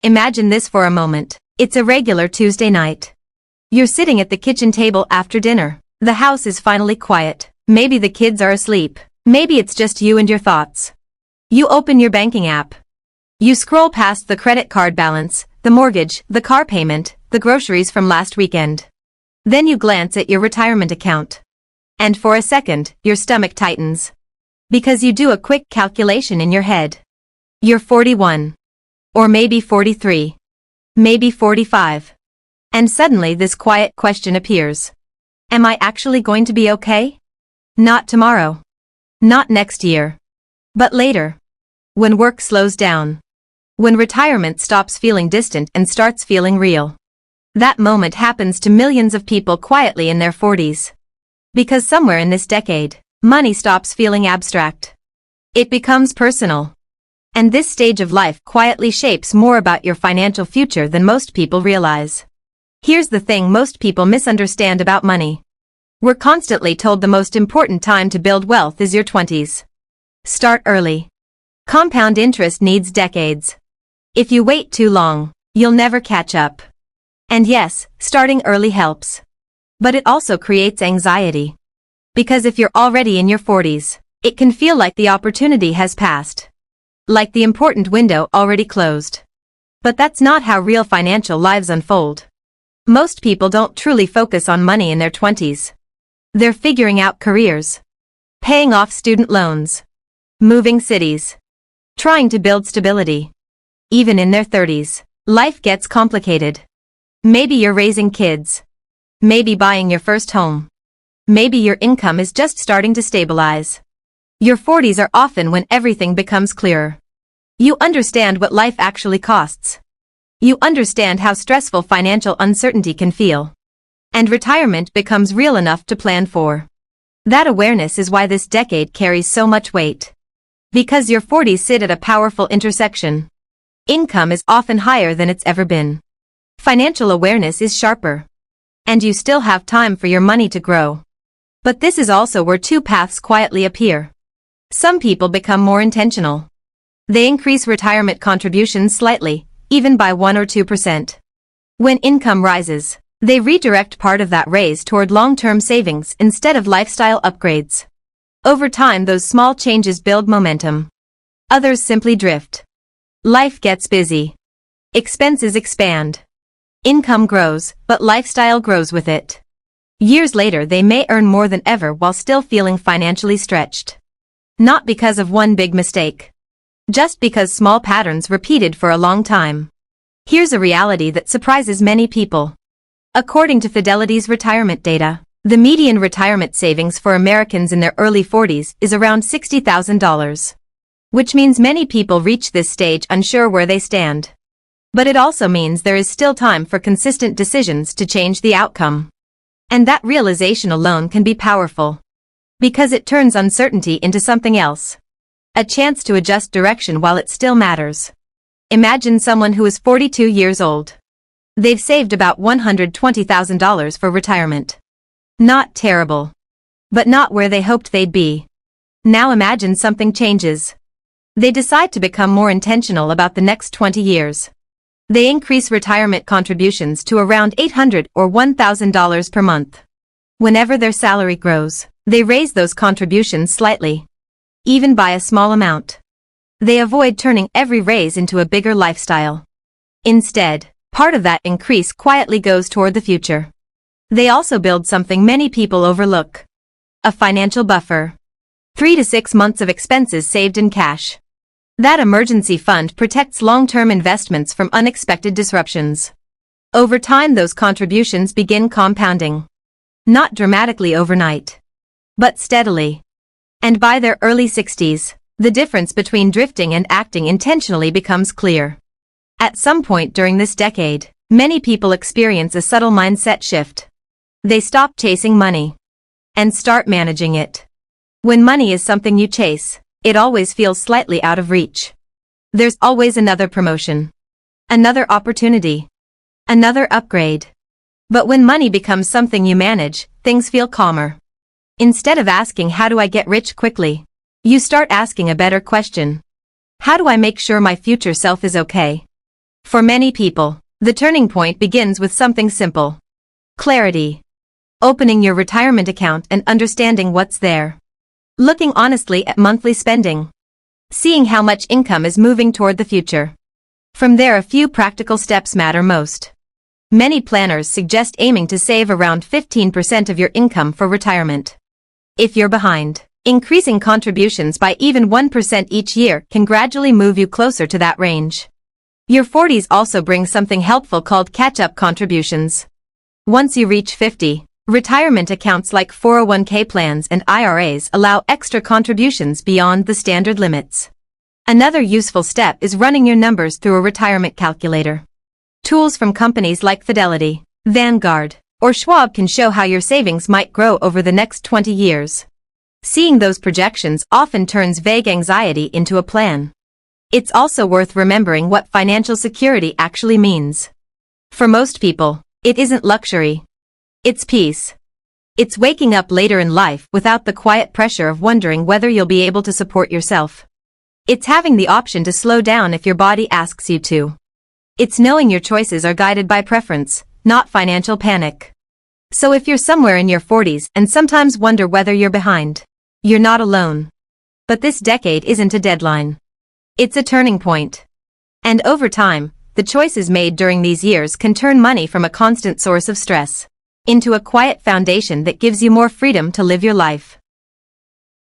Imagine this for a moment. It's a regular Tuesday night. You're sitting at the kitchen table after dinner. The house is finally quiet. Maybe the kids are asleep. Maybe it's just you and your thoughts. You open your banking app. You scroll past the credit card balance, the mortgage, the car payment, the groceries from last weekend. Then you glance at your retirement account. And for a second, your stomach tightens. Because you do a quick calculation in your head. You're 41. Or maybe 43. Maybe 45. And suddenly this quiet question appears. Am I actually going to be okay? Not tomorrow. Not next year. But later. When work slows down. When retirement stops feeling distant and starts feeling real. That moment happens to millions of people quietly in their 40s. Because somewhere in this decade, money stops feeling abstract. It becomes personal. And this stage of life quietly shapes more about your financial future than most people realize. Here's the thing most people misunderstand about money. We're constantly told the most important time to build wealth is your 20s. Start early. Compound interest needs decades. If you wait too long, you'll never catch up. And yes, starting early helps. But it also creates anxiety. Because if you're already in your 40s, it can feel like the opportunity has passed. Like the important window already closed. But that's not how real financial lives unfold. Most people don't truly focus on money in their 20s. They're figuring out careers. Paying off student loans. Moving cities. Trying to build stability. Even in their 30s, life gets complicated. Maybe you're raising kids. Maybe buying your first home. Maybe your income is just starting to stabilize. Your 40s are often when everything becomes clearer. You understand what life actually costs. You understand how stressful financial uncertainty can feel. And retirement becomes real enough to plan for. That awareness is why this decade carries so much weight. Because your 40s sit at a powerful intersection. Income is often higher than it's ever been. Financial awareness is sharper. And you still have time for your money to grow. But this is also where two paths quietly appear. Some people become more intentional. They increase retirement contributions slightly, even by 1 or 2%. When income rises, they redirect part of that raise toward long-term savings instead of lifestyle upgrades. Over time, those small changes build momentum. Others simply drift. Life gets busy. Expenses expand. Income grows, but lifestyle grows with it. Years later, they may earn more than ever while still feeling financially stretched. Not because of one big mistake. Just because small patterns repeated for a long time. Here's a reality that surprises many people. According to Fidelity's retirement data, the median retirement savings for Americans in their early 40s is around $60,000. Which means many people reach this stage unsure where they stand. But it also means there is still time for consistent decisions to change the outcome. And that realization alone can be powerful. Because it turns uncertainty into something else. A chance to adjust direction while it still matters. Imagine someone who is 42 years old. They've saved about $120,000 for retirement. Not terrible. But not where they hoped they'd be. Now imagine something changes. They decide to become more intentional about the next 20 years. They increase retirement contributions to around $800 or $1,000 per month. Whenever their salary grows, they raise those contributions slightly. Even by a small amount. They avoid turning every raise into a bigger lifestyle. Instead, part of that increase quietly goes toward the future. They also build something many people overlook. A financial buffer. 3 to 6 months of expenses saved in cash. That emergency fund protects long-term investments from unexpected disruptions. Over time, those contributions begin compounding. Not dramatically overnight. But steadily. And by their early 60s, the difference between drifting and acting intentionally becomes clear. At some point during this decade, many people experience a subtle mindset shift. They stop chasing money. And start managing it. When money is something you chase, it always feels slightly out of reach. There's always another promotion. Another opportunity. Another upgrade. But when money becomes something you manage, things feel calmer. Instead of asking, how do I get rich quickly? You start asking a better question. How do I make sure my future self is okay? For many people, the turning point begins with something simple. Clarity. Opening your retirement account and understanding what's there. Looking honestly at monthly spending. Seeing how much income is moving toward the future. From there, a few practical steps matter most. Many planners suggest aiming to save around 15% of your income for retirement. If you're behind, increasing contributions by even 1% each year can gradually move you closer to that range. Your 40s also bring something helpful called catch-up contributions. Once you reach 50, retirement accounts like 401k plans and IRAs allow extra contributions beyond the standard limits. Another useful step is running your numbers through a retirement calculator. Tools from companies like Fidelity, Vanguard, or Schwab can show how your savings might grow over the next 20 years. Seeing those projections often turns vague anxiety into a plan. It's also worth remembering what financial security actually means. For most people, it isn't luxury. It's peace. It's waking up later in life without the quiet pressure of wondering whether you'll be able to support yourself. It's having the option to slow down if your body asks you to. It's knowing your choices are guided by preference, not financial panic. So if you're somewhere in your 40s and sometimes wonder whether you're behind, you're not alone. But this decade isn't a deadline. It's a turning point. And over time, the choices made during these years can turn money from a constant source of stress into a quiet foundation that gives you more freedom to live your life.